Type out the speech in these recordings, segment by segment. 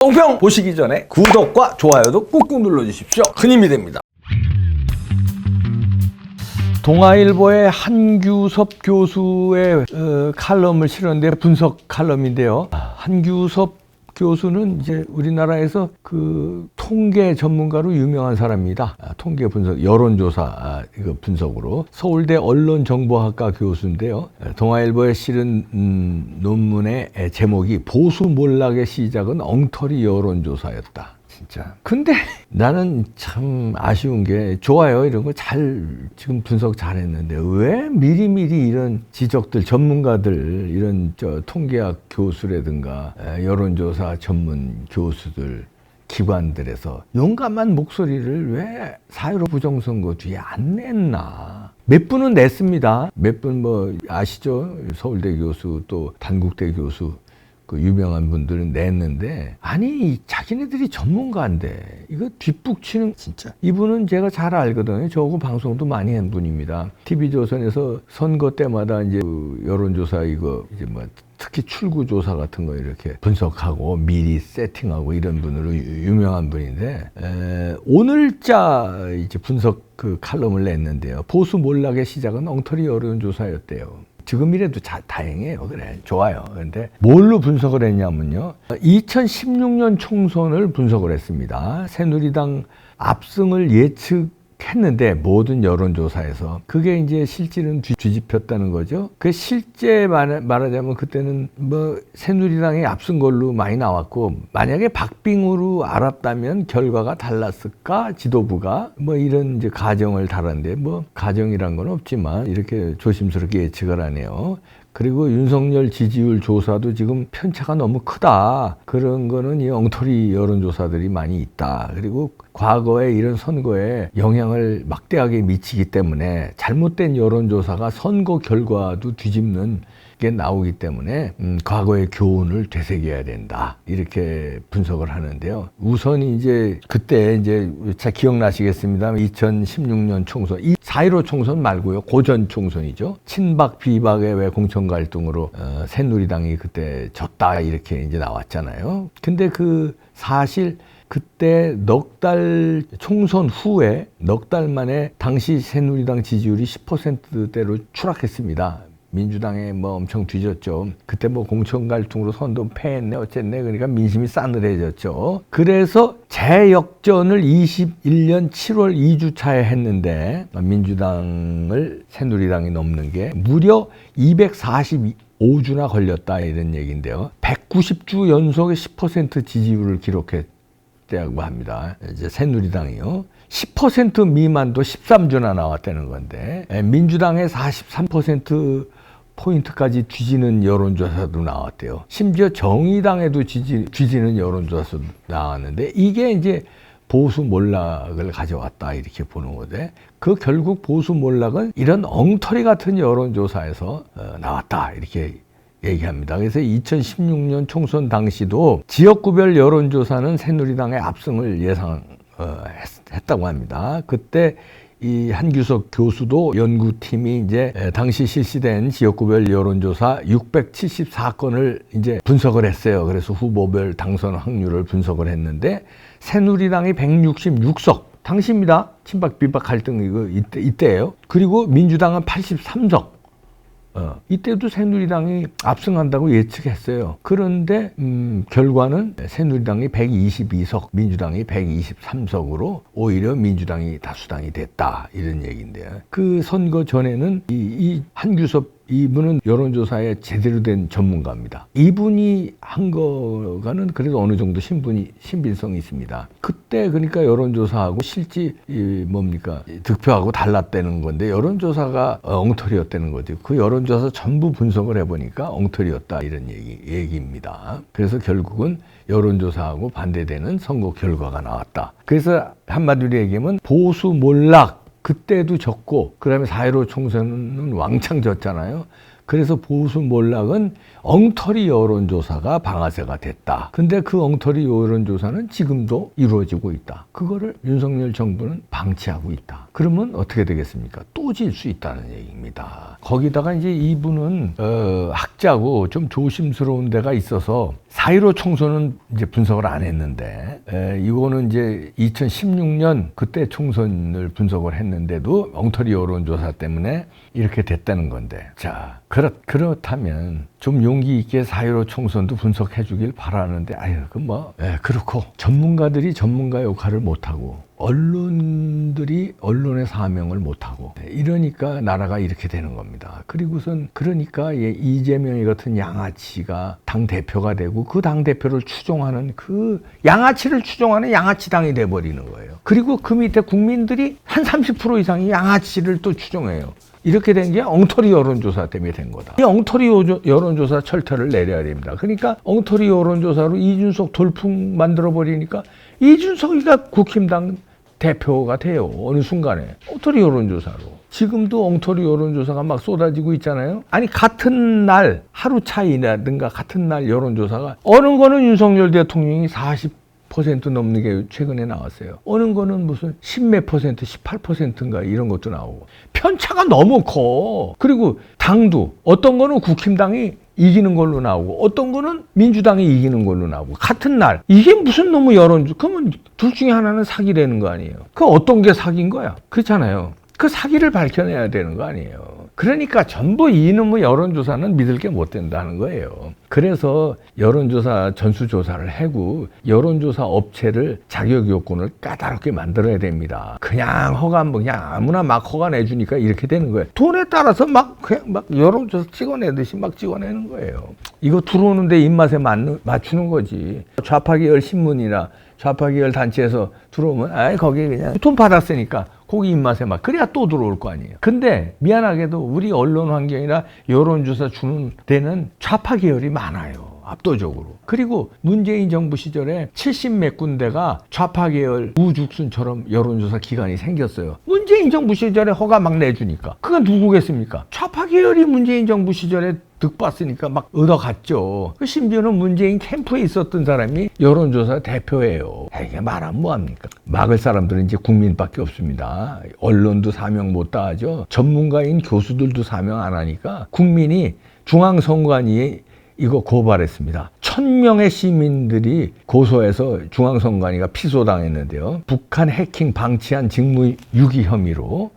똥평 보시기 전에 구독과 좋아요도 꾹꾹 눌러주십시오. 큰 힘이 됩니다. 동아일보의 한규섭 교수의 칼럼을 실었는데 분석 칼럼인데요. 한규섭 교수는 이제 우리나라에서 그 통계 전문가로 유명한 사람입니다. 통계 분석, 여론조사 이거 분석으로 서울대 언론정보학과 교수인데요. 동아일보에 실은 논문의 제목이 보수 몰락의 시작은 엉터리 여론조사였다. 진짜. 근데 나는 참 아쉬운 게 좋아요. 이런 거 잘 지금 분석 잘했는데 왜 미리미리 이런 지적들 전문가들 이런 통계학 교수라든가 여론조사 전문 교수들 기관들에서 용감한 목소리를 왜 4.15 부정선거 뒤에 안 냈나. 몇 분은 냈습니다. 몇 분 뭐 아시죠? 서울대 교수 또 단국대 교수 그 유명한 분들은 냈는데 아니 자기네들이 전문가인데 이거 뒷북치는 진짜 이분은 제가 잘 알거든요. 저하고 방송도 많이 한 분입니다. TV조선에서 선거 때마다 이제 그 여론조사 이거 이제 뭐 특히 출구조사 같은 거 이렇게 분석하고 미리 세팅하고 이런 분으로 유명한 분인데 오늘자 이제 분석 그 칼럼을 냈는데요. 보수 몰락의 시작은 엉터리 여론조사였대요. 지금이라도 다행이에요. 그래. 좋아요. 그런데 뭘로 분석을 했냐면요. 2016년 총선을 분석을 했습니다. 새누리당 압승을 예측했는데 모든 여론조사에서 그게 이제 실질은 뒤집혔다는 거죠. 그 실제 말하자면 그때는 뭐 새누리당이 앞선 걸로 많이 나왔고 만약에 박빙으로 알았다면 결과가 달랐을까 지도부가 뭐 이런 이제 가정을 달았는데 뭐 가정이란 건 없지만 이렇게 조심스럽게 예측을 하네요. 그리고 윤석열 지지율 조사도 지금 편차가 너무 크다. 그런 거는 이 엉터리 여론조사들이 많이 있다. 그리고 과거에 이런 선거에 영향을 막대하게 미치기 때문에 잘못된 여론조사가 선거 결과도 뒤집는 게 나오기 때문에 과거의 교훈을 되새겨야 된다. 이렇게 분석을 하는데요. 우선 이제 그때 이제 잘 기억나시겠습니다. 2016년 총선, 이 4.15 총선 말고요. 고전 총선이죠. 친박 비박의 왜 공천 갈등으로 새누리당이 그때 졌다 이렇게 이제 나왔잖아요. 근데 그 사실 그때 넉 달 총선 후에 넉 달 만에 당시 새누리당 지지율이 10%대로 추락했습니다. 민주당에 뭐 엄청 뒤졌죠. 그때 뭐 공천 갈등으로 선도 패했네 어쨌네. 그러니까 민심이 싸늘해졌죠. 그래서 재역전을 21년 7월 2주차에 했는데 민주당을 새누리당이 넘는 게 무려 245주나 걸렸다 이런 얘기인데요. 190주 연속의 10% 지지율을 기록했다고 합니다. 이제 새누리당이요. 10% 미만도 13주나 나왔다는 건데 민주당의 43% 포인트까지 뒤지는 여론조사도 나왔대요. 심지어 정의당에도 뒤지는 여론조사도 나왔는데 이게 이제 보수 몰락을 가져왔다 이렇게 보는 건데 그 결국 보수 몰락은 이런 엉터리 같은 여론조사에서 나왔다 이렇게 얘기합니다. 그래서 2016년 총선 당시도 지역구별 여론조사는 새누리당의 압승을 했다고 합니다. 그때 이 한규섭 교수도 연구팀이 이제 당시 실시된 지역구별 여론조사 674건을 이제 분석을 했어요. 그래서 후보별 당선 확률을 분석을 했는데 새누리당이 166석, 당시입니다. 친박 비박 갈등 이거 이때예요. 그리고 민주당은 83석. 이때도 새누리당이 압승한다고 예측했어요. 그런데 결과는 새누리당이 122석, 민주당이 123석으로 오히려 민주당이 다수당이 됐다 이런 얘기인데요. 그 선거 전에는 이 한규섭 이분은 여론조사에 제대로 된 전문가입니다. 이분이 한 거가는 그래도 어느 정도 신빙성이 있습니다. 그때 그러니까 여론조사하고 실제 득표하고 달랐다는 건데 여론조사가 엉터리였다는 거죠. 그 여론조사 전부 분석을 해보니까 엉터리였다 이런 얘기입니다. 그래서 결국은 여론조사하고 반대되는 선거 결과가 나왔다. 그래서 한마디로 얘기하면 보수 몰락 그때도 졌고 그다음에 4.15 총선은 왕창 졌잖아요. 그래서 보수 몰락은 엉터리 여론조사가 방아쇠가 됐다. 근데 그 엉터리 여론조사는 지금도 이루어지고 있다. 그거를 윤석열 정부는 방치하고 있다. 그러면 어떻게 되겠습니까? 또 질 수 있다는 얘기입니다. 거기다가 이제 이분은 학자고 좀 조심스러운 데가 있어서 4.15 총선은 이제 분석을 안 했는데, 이거는 이제 2016년 그때 총선을 분석을 했는데도 엉터리 여론조사 때문에 이렇게 됐다는 건데, 자, 그렇다면 좀 용기 있게 4.15 총선도 분석해 주길 바라는데, 그렇고, 전문가들이 전문가 역할을 못하고, 언론들이 언론의 사명을 못하고, 이러니까 나라가 이렇게 되는 겁니다. 그리고선 그러니까 이재명이 같은 양아치가 당대표가 되고 그 당대표를 추종하는 그 양아치를 추종하는 양아치당이 돼버리는 거예요. 그리고 그 밑에 국민들이 한 30% 이상이 양아치를 또 추종해요. 이렇게 된 게 엉터리 여론조사 때문에 된 거다. 이 엉터리 여론조사 철퇴를 내려야 됩니다. 그러니까 엉터리 여론조사로 이준석 돌풍 만들어버리니까 이준석이가 국힘당 대표가 돼요. 어느 순간에. 엉터리 여론조사로. 지금도 엉터리 여론조사가 막 쏟아지고 있잖아요. 아니, 같은 날, 하루 차이라든가 같은 날 여론조사가 어느 거는 윤석열 대통령이 40% 넘는 게 최근에 나왔어요. 어느 거는 무슨 10몇 %, 18%인가 이런 것도 나오고. 편차가 너무 커. 그리고 당도 어떤 거는 국힘당이 이기는 걸로 나오고 어떤 거는 민주당이 이기는 걸로 나오고 같은 날. 이게 무슨 너무 그러면 둘 중에 하나는 사기라는 거 아니에요. 그 어떤 게 사기인 거야? 그렇잖아요. 그 사기를 밝혀내야 되는 거 아니에요. 그러니까 전부 이놈의 여론조사는 믿을 게 못 된다는 거예요. 그래서 여론조사 전수조사를 하고 여론조사 업체를 자격 요건을 까다롭게 만들어야 됩니다. 그냥 아무나 막 허가 내주니까 이렇게 되는 거예요. 돈에 따라서 그냥 여론조사 찍어내듯이 막 찍어내는 거예요. 이거 들어오는데 입맛에 맞추는 거지. 좌파 계열 신문이나 좌파 계열 단체에서 들어오면 거기 그냥 돈 받았으니까 거기 입맛에 그래야 또 들어올 거 아니에요. 근데 미안하게도 우리 언론 환경이나 여론조사 주는 데는 좌파 계열이 많아요. 압도적으로. 그리고 문재인 정부 시절에 70몇 군데가 좌파 계열 우죽순처럼 여론조사 기관이 생겼어요. 문재인 정부 시절에 허가 막 내주니까. 그건 누구겠습니까? 좌파 계열이 문재인 정부 시절에 득봤으니까 막 얻어갔죠. 심지어는 문재인 캠프에 있었던 사람이 여론조사 대표예요. 이게 말하면 뭐합니까? 막을 사람들은 이제 국민밖에 없습니다. 언론도 사명 못 다하죠. 전문가인 교수들도 사명 안 하니까 국민이 중앙선관위에 이거 고발했습니다. 1000명의 시민들이 고소해서 중앙선관위가 피소당했는데요. 북한 해킹 방치한 직무유기 혐의로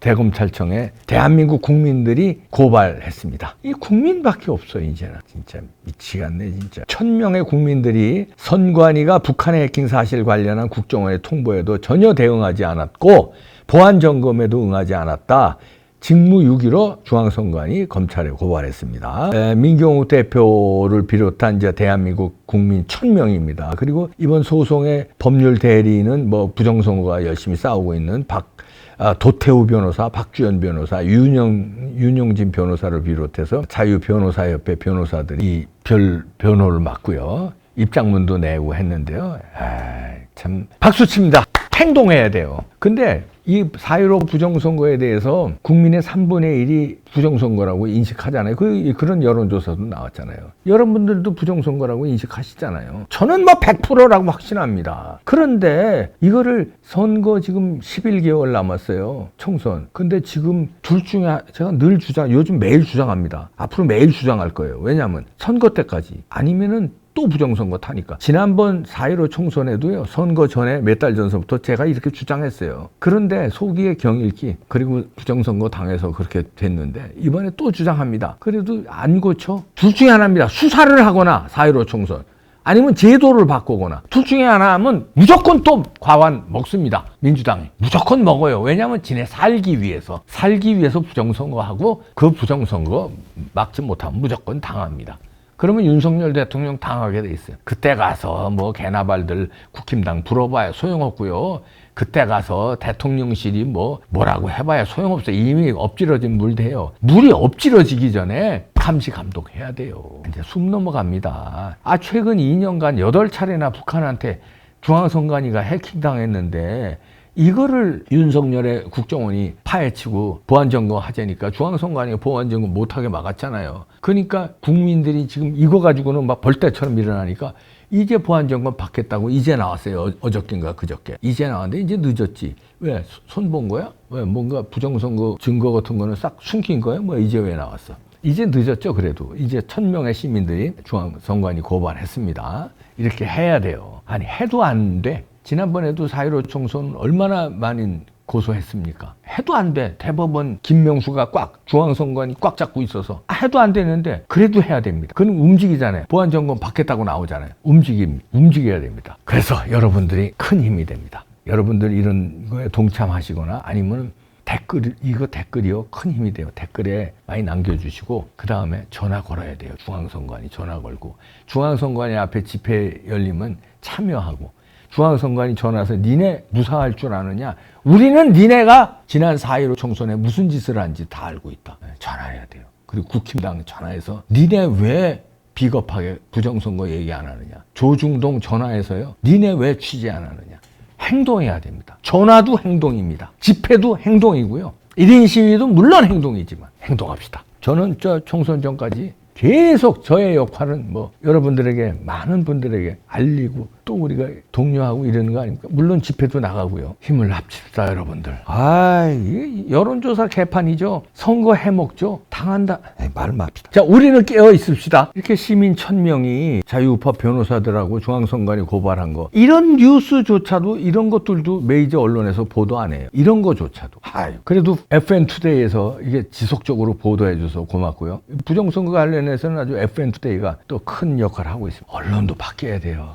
대검찰청에 대한민국 국민들이 고발했습니다. 이 국민밖에 없어 이제는. 진짜 미치겠네 진짜. 1000명의 국민들이 선관위가 북한의 해킹 사실 관련한 국정원의 통보에도 전혀 대응하지 않았고 보안 점검에도 응하지 않았다. 직무유기로 중앙선관위 검찰에 고발했습니다. 민경욱 대표를 비롯한 이제 대한민국 국민 1000명입니다. 그리고 이번 소송의 법률 대리인은 부정선거가 열심히 싸우고 있는 도태우 변호사, 박주연 변호사, 윤용진 변호사를 비롯해서 자유변호사협회 변호사들이 변호를 맡고요. 입장문도 내고 했는데요. 참 박수칩니다. 행동해야 돼요. 근데 이 4.15 부정선거에 대해서 국민의 3분의 1이 부정선거라고 인식하잖아요. 그런 여론조사도 나왔잖아요. 여러분들도 부정선거라고 인식하시잖아요. 저는 100%라고 확신합니다. 그런데 이거를 선거 지금 11개월 남았어요. 총선. 근데 지금 둘 중에 제가 늘 요즘 매일 주장합니다. 앞으로 매일 주장할 거예요. 왜냐하면 선거 때까지 아니면은 또 부정선거 타니까. 지난번 4.15 총선에도요, 선거 전에 몇 달 전서부터 제가 이렇게 주장했어요. 그런데 소기의 경읽기, 그리고 부정선거 당해서 그렇게 됐는데, 이번에 또 주장합니다. 그래도 안 고쳐? 둘 중에 하나입니다. 수사를 하거나 4.15 총선. 아니면 제도를 바꾸거나. 둘 중에 하나 하면 무조건 또 과반 먹습니다. 민주당이. 무조건 먹어요. 왜냐하면 지네 살기 위해서 부정선거하고 그 부정선거 막지 못하면 무조건 당합니다. 그러면 윤석열 대통령 당하게 돼 있어요. 그때 가서 개나발들 국힘당 불어봐야 소용없고요. 그때 가서 대통령실이 뭐라고 해봐야 소용없어요. 이미 엎질러진 물 돼요. 물이 엎질러지기 전에 감시 감독해야 돼요. 이제 숨 넘어갑니다. 최근 2년간 8차례나 북한한테 중앙선관위가 해킹당했는데 이거를 윤석열의 국정원이 파헤치고 보안점검 하자니까 중앙선관위가 보안점검 못하게 막았잖아요. 그러니까 국민들이 지금 이거 가지고는 벌떼처럼 일어나니까 이제 보안점검 받겠다고 이제 나왔어요. 어저께인가 그저께. 이제 나왔는데 이제 늦었지. 왜? 손 본 거야? 왜? 뭔가 부정선거 증거 같은 거는 싹 숨긴 거야? 이제 왜 나왔어? 이제 늦었죠. 그래도 이제 1,000명의 시민들이 중앙선관위 고발했습니다. 이렇게 해야 돼요. 아니 해도 안 돼. 지난번에도 4.15 총선 얼마나 많이 고소했습니까? 해도 안 돼. 대법원 김명수가 중앙선관위 꽉 잡고 있어서 해도 안 되는데 그래도 해야 됩니다. 그건 움직이잖아요. 보안점검 받겠다고 나오잖아요. 움직여야 됩니다. 그래서 여러분들이 큰 힘이 됩니다. 여러분들 이런 거에 동참하시거나 아니면 이거 댓글이요. 큰 힘이 돼요. 댓글에 많이 남겨주시고 그 다음에 전화 걸어야 돼요. 중앙선관위 전화 걸고 중앙선관위 앞에 집회 열리면 참여하고 중앙선관위 전화해서 니네 무사할 줄 아느냐? 우리는 니네가 지난 4.15 총선에 무슨 짓을 한지 다 알고 있다. 전화해야 돼요. 그리고 국힘당 전화해서 니네 왜 비겁하게 부정선거 얘기 안 하느냐? 조중동 전화해서요. 니네 왜 취재 안 하느냐? 행동해야 됩니다. 전화도 행동입니다. 집회도 행동이고요. 1인 시위도 물론 행동이지만 행동합시다. 저는 총선 전까지 계속 저의 역할은 여러분들에게 많은 분들에게 알리고 또 우리가 독려하고 이러는 거 아닙니까? 물론 집회도 나가고요. 힘을 합칩시다 여러분들. 여론조사 개판이죠. 선거 해먹죠. 당한다. 말 맙시다. 자, 우리는 깨어 있읍시다. 이렇게 시민 1,000명이 자유우파 변호사들하고 중앙선관위 고발한 거 이런 뉴스조차도 이런 것들도 메이저 언론에서 보도 안 해요. 이런 거조차도. 그래도 FN투데이에서 이게 지속적으로 보도해줘서 고맙고요. 부정선거 관련해서는 아주 FN투데이가 또 큰 역할을 하고 있습니다. 언론도 바뀌어야 돼요.